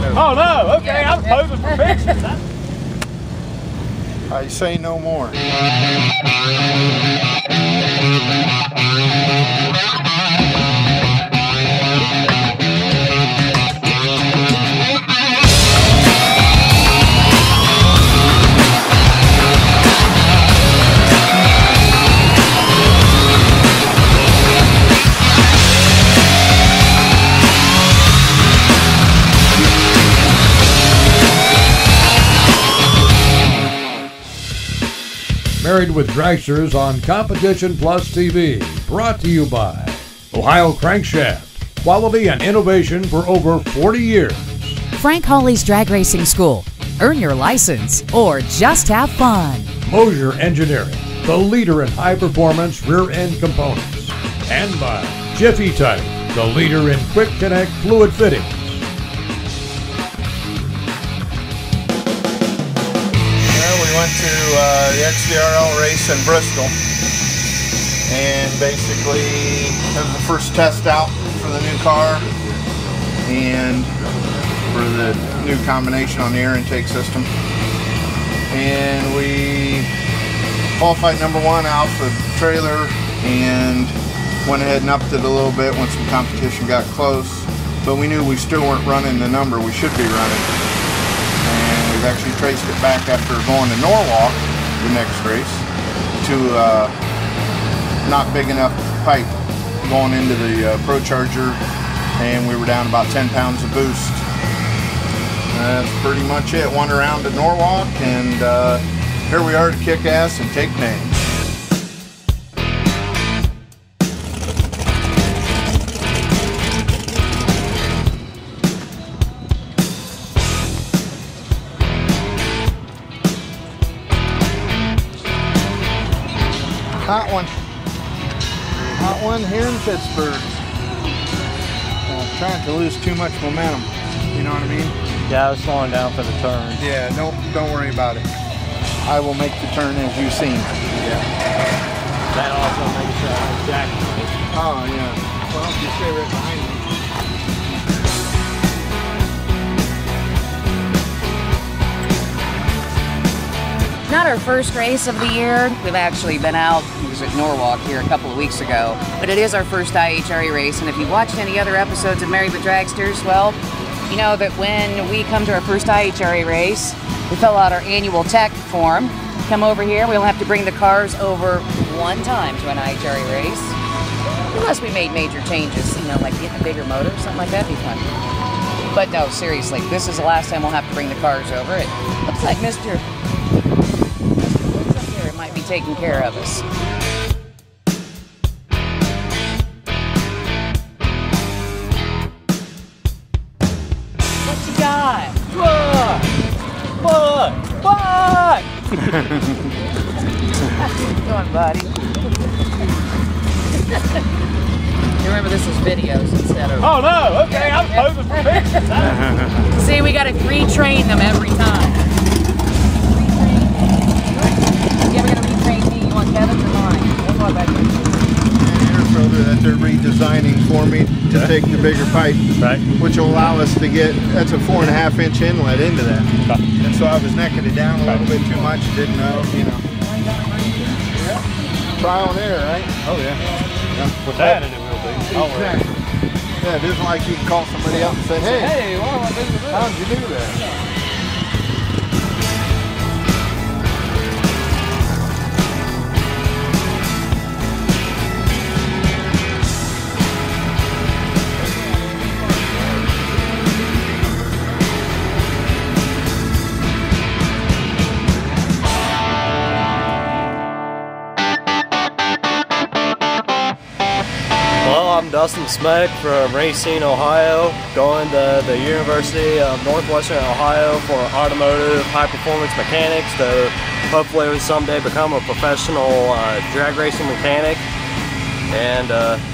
shadow. Oh no, okay, I was posing for pictures. I say no more. Married with Dragsters on Competition Plus TV. Brought to you by Ohio Crankshaft. Quality and innovation for over 40 years. Frank Hawley's Drag Racing School. Earn your license or just have fun. Moser Engineering, the leader in high-performance rear-end components. And by Jiffy-tite, the leader in quick connect fluid fittings. We went to the XDRL race in Bristol, and basically it was the first test out for the new car and for the new combination on the air intake system, and we qualified #1 out for the trailer and went ahead and upped it a little bit when some competition got close, but we knew we still weren't running the number we should be running. We've actually traced it back after going to Norwalk, the next race, to not big enough pipe going into the Pro Charger, and we were down about 10 pounds of boost. That's pretty much it. One around to Norwalk, and here we are to kick ass and take names. Hot one here in Pittsburgh. Trying to lose too much momentum, you know what I mean? Yeah, I was slowing down for the turn. Yeah, don't worry about it. I will make the turn as you've seen. Yeah. That also makes Jack. Oh yeah. Well, you stay right behind me. Not our first race of the year. We've actually been out, it was at Norwalk here a couple of weeks ago, but it is our first IHRA race, and if you've watched any other episodes of Married with Dragsters, well, you know that when we come to our first IHRA race, we fill out our annual tech form, come over here, we'll have to bring the cars over one time to an IHRA race, unless we made major changes, you know, like getting a bigger motor, something like that would be fun. But no, seriously, this is the last time we'll have to bring the cars over. It looks like Mr. might be taking care of us. What you got? What? Come on, buddy. You remember this is videos instead of... Oh no, okay, I was posing for pictures. See, we gotta retrain them every time. Kevin or mine? That they're redesigning for me to take the bigger pipe, right, which will allow us to get, that's a 4.5-inch inlet into that. Okay. And so I was necking it down a little bit too much, didn't know, you know. Yeah. Trial and error, right? Oh yeah. With that, and it will be. Exactly. Yeah, it isn't like you can call somebody up and say, hey, what do I do with this? how'd you do that? I'm Dustin Smeck from Racine, Ohio, going to the University of Northwestern Ohio for automotive high-performance mechanics to hopefully someday become a professional drag racing mechanic. And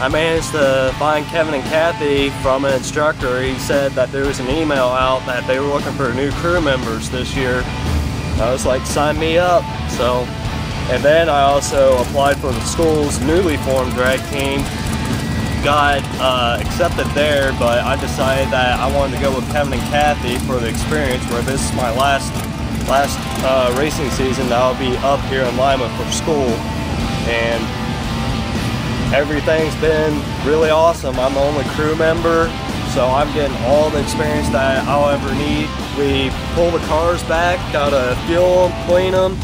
I managed to find Kevin and Kathy from an instructor. He said that there was an email out that they were looking for new crew members this year. I was like, sign me up. So, and then I also applied for the school's newly formed drag team. got accepted there, but I decided that I wanted to go with Kevin and Kathy for the experience, where this is my last racing season that I'll be up here in Lima for school. And everything's been really awesome. I'm the only crew member, so I'm getting all the experience that I'll ever need. We pull the cars back, gotta fuel them, clean them.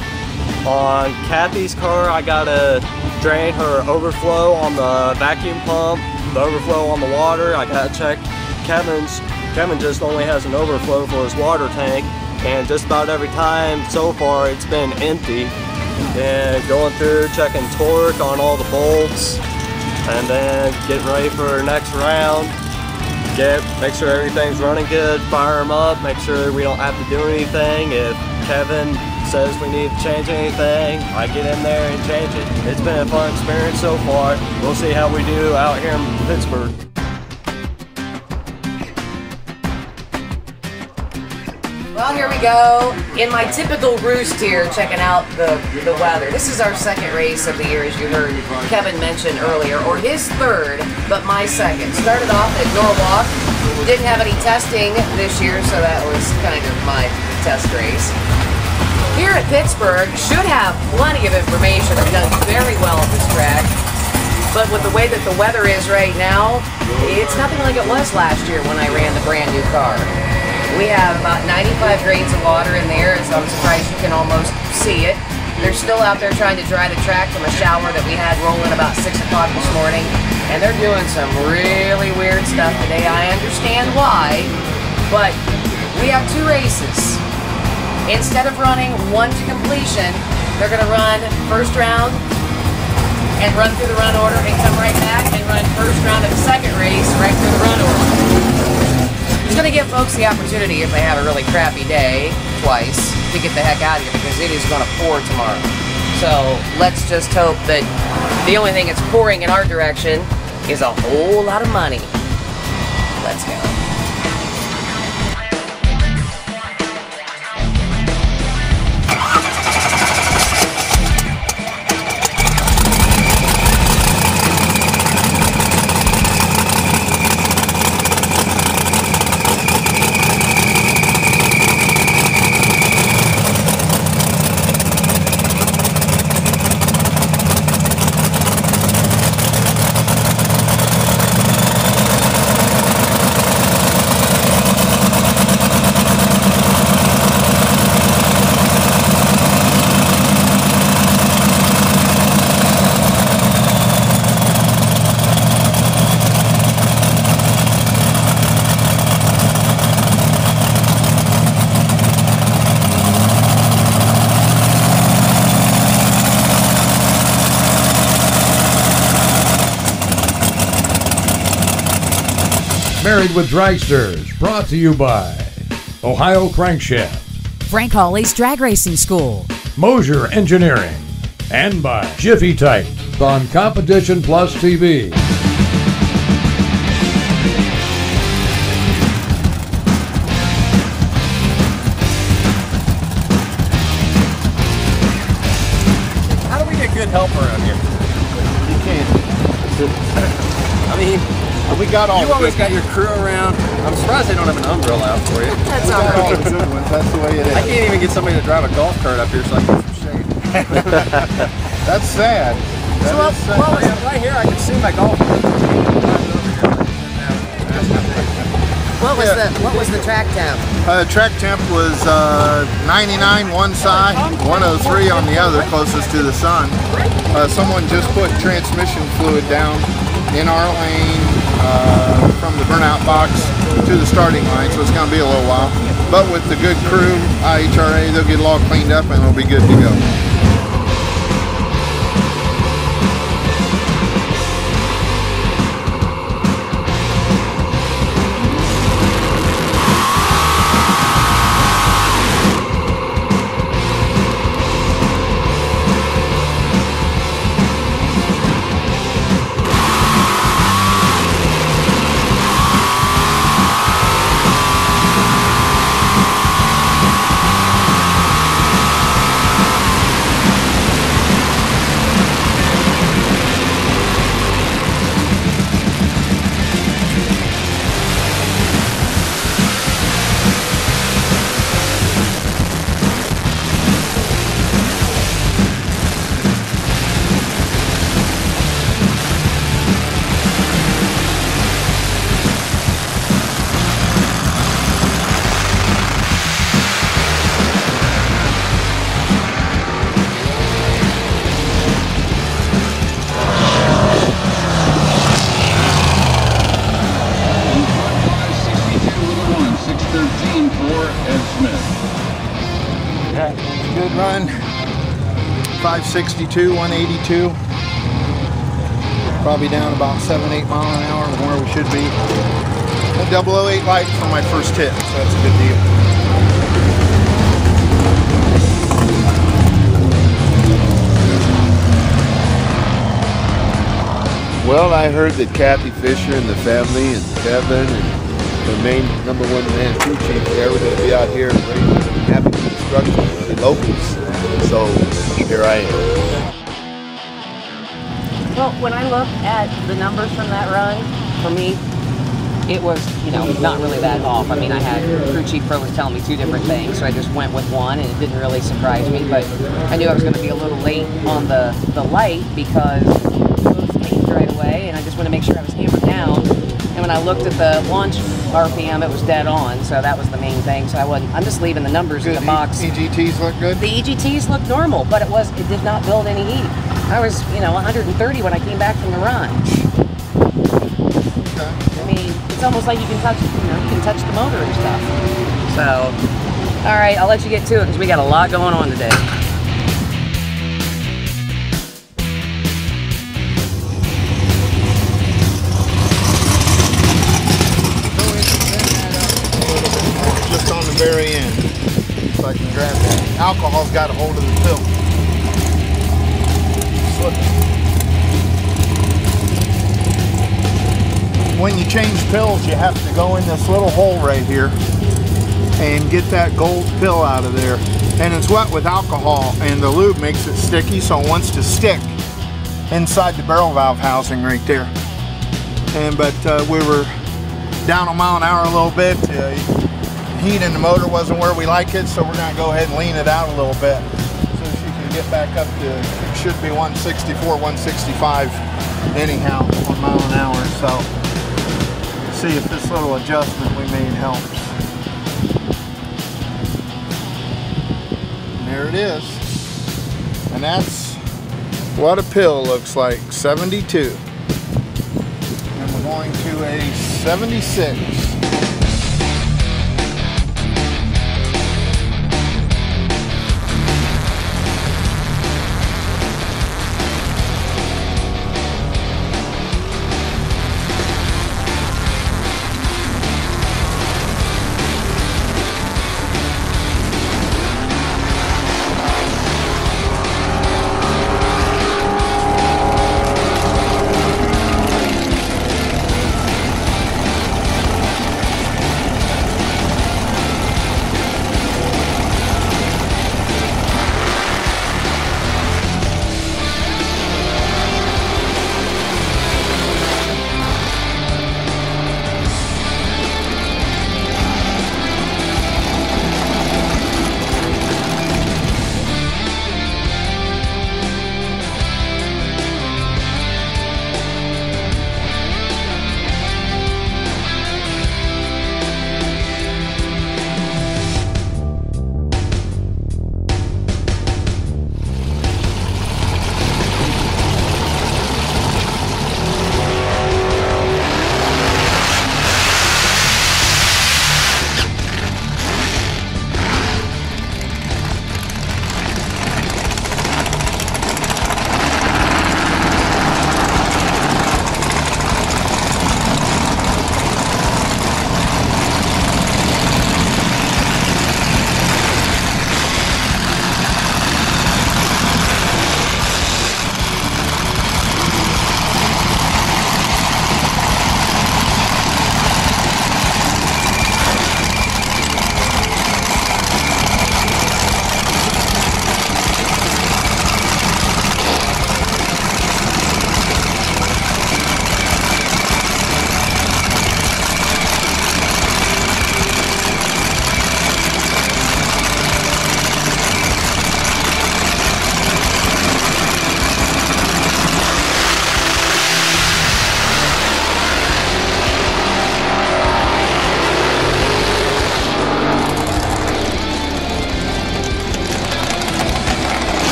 On Kathy's car, I gotta drain her overflow on the vacuum pump, the overflow on the water. I gotta check Kevin's. Kevin just only has an overflow for his water tank, and just about every time so far it's been empty. And going through, checking torque on all the bolts, and then getting ready for next round. Make sure everything's running good, fire them up, make sure we don't have to do anything. If Kevin says we need to change anything, I get in there and change it. It's been a fun experience so far. We'll see how we do out here in Pittsburgh. Well, here we go. In my typical roost here, checking out the weather. This is our second race of the year, as you heard Kevin mention earlier, or his third, but my second. Started off at Norwalk. Didn't have any testing this year, so that was kind of my test race. Here at Pittsburgh, should have plenty of information. I've done very well at this track. But with the way that the weather is right now, it's nothing like it was last year when I ran the brand new car. We have about 95 grains of water in there, so I'm surprised you can almost see it. They're still out there trying to dry the track from a shower that we had rolling about 6 o'clock this morning. And they're doing some really weird stuff today. I understand why, but we have 2 races. Instead of running one to completion, they're going to run first round and run through the run order and come right back and run first round of the second race right through the run order. It's going to give folks the opportunity, if they have a really crappy day, twice, to get the heck out of here, because it is going to pour tomorrow. So let's just hope that the only thing that's pouring in our direction is a whole lot of money. Let's go. Married with Dragsters, brought to you by Ohio Crankshaft, Frank Hawley's Drag Racing School, Moser Engineering, and by Jiffy-tite on Competition Plus TV. How do we get good help around here? You can't. I mean, we got all. You always got your crew around. I'm surprised they don't have an umbrella out for you. That's all all right. the good ones. That's the way it is. I can't even get somebody to drive a golf cart up here so I can get some shade. That's sad. That is sad. Well, yeah, right here I can see my golf cart. What was the track temp? Track temp was 99 one side, 103 on the other, closest to the sun. Someone just put transmission fluid down in our lane from the burnout box to the starting line, so it's going to be a little while. But with the good crew, IHRA, they'll get it all cleaned up and it'll be good to go. 562, 182. Probably down about 7-8 miles an hour from where we should be. A 008 light for my first hit, so that's a good deal. Well, I heard that Kathy Fisher and the family and Kevin and the main #1 man, crew chief there, were going to be out here having construction with the locals. So here I am. Well, when I look at the numbers from that run, for me, it was, you know, not really that off. I mean, I had crew chief Pro was telling me 2 different things, so I just went with one, and it didn't really surprise me. But I knew I was going to be a little late on the light because right away, and I just want to make sure I was hammered down. And when I looked at the launch RPM, it was dead on, so that was the main thing. So I'm just leaving the numbers in the box. EGTs look good? The EGTs look normal, but it did not build any heat. I was, you know, 130 when I came back from the run. Okay. I mean, it's almost like you can touch the motor and stuff. So, all right, I'll let you get to it because we got a lot going on today. Very end, so I can grab that. Alcohol's got a hold of the pill. When you change pills, you have to go in this little hole right here and get that gold pill out of there. And it's wet with alcohol, and the lube makes it sticky, so it wants to stick inside the barrel valve housing right there. But we were down a mile an hour a little bit. Heat in the motor wasn't where we like it, so we're going to go ahead and lean it out a little bit so she can get back up to, it should be 164, 165 anyhow, 1 mile an hour. So see if this little adjustment we made helps. And there it is. And that's what a pill looks like, 72. And we're going to a 76.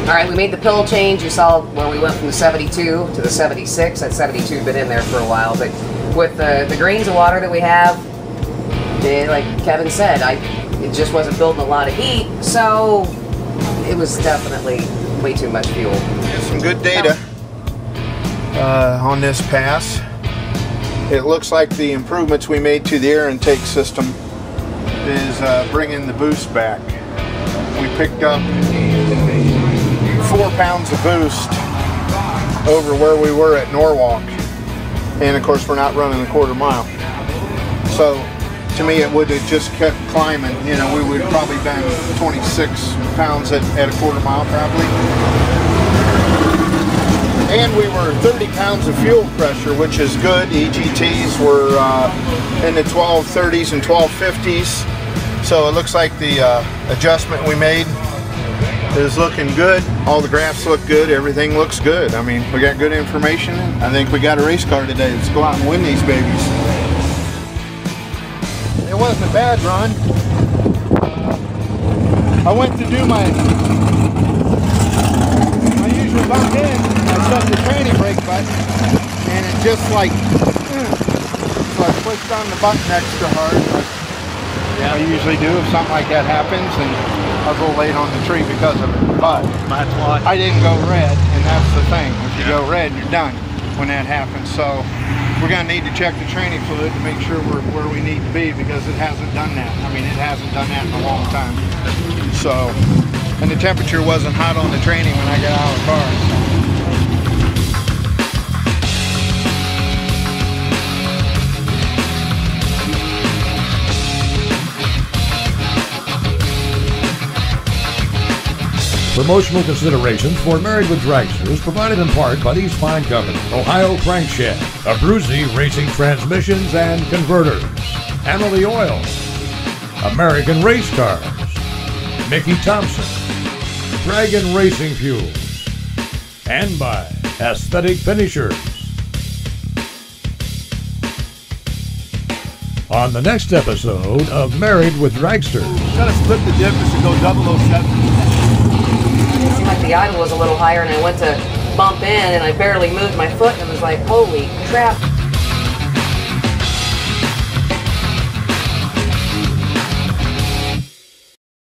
All right, we made the pill change. You saw where we went from the 72 to the 76. That 72 had been in there for a while, but with the grains of water that we have, like Kevin said, it just wasn't building a lot of heat, so it was definitely way too much fuel. Some good data on this pass. It looks like the improvements we made to the air intake system is bringing the boost back. We picked up 4 pounds of boost over where we were at Norwalk, and of course we're not running a quarter mile. So to me it would have just kept climbing. You know, we would probably been 26 pounds at a quarter mile probably. And we were 30 pounds of fuel pressure, which is good. EGTs were in the 1230s and 1250s. So it looks like the adjustment we made is looking good. All the graphs look good. Everything looks good. I mean, we got good information. I think we got a race car today. Let's go out and win these babies. It wasn't a bad run. I went to do my usual bump in. I set the tranny brake button, and it just like, so I pushed on the button extra hard. Yeah, I usually do if something like that happens, and I'll go late on the tree because of it. But I didn't go red, and that's the thing. If you go red, you're done when that happens. So we're going to need to check the tranny fluid to make sure we're where we need to be, because it hasn't done that. I mean, it hasn't done that in a long time. So, and the temperature wasn't hot on the tranny when I got out of the car. So. Promotional considerations for Married with Dragsters provided in part by these fine companies: Ohio Crankshaft, Abruzzi Racing Transmissions and Converters, Emily Oil, American Race Cars, Mickey Thompson, Dragon Racing Fuels, and by Aesthetic Finishers. On the next episode of Married with Dragsters. Gotta split the difference and go 007. It seemed like the idle was a little higher, and I went to bump in, and I barely moved my foot, and I was like, holy crap.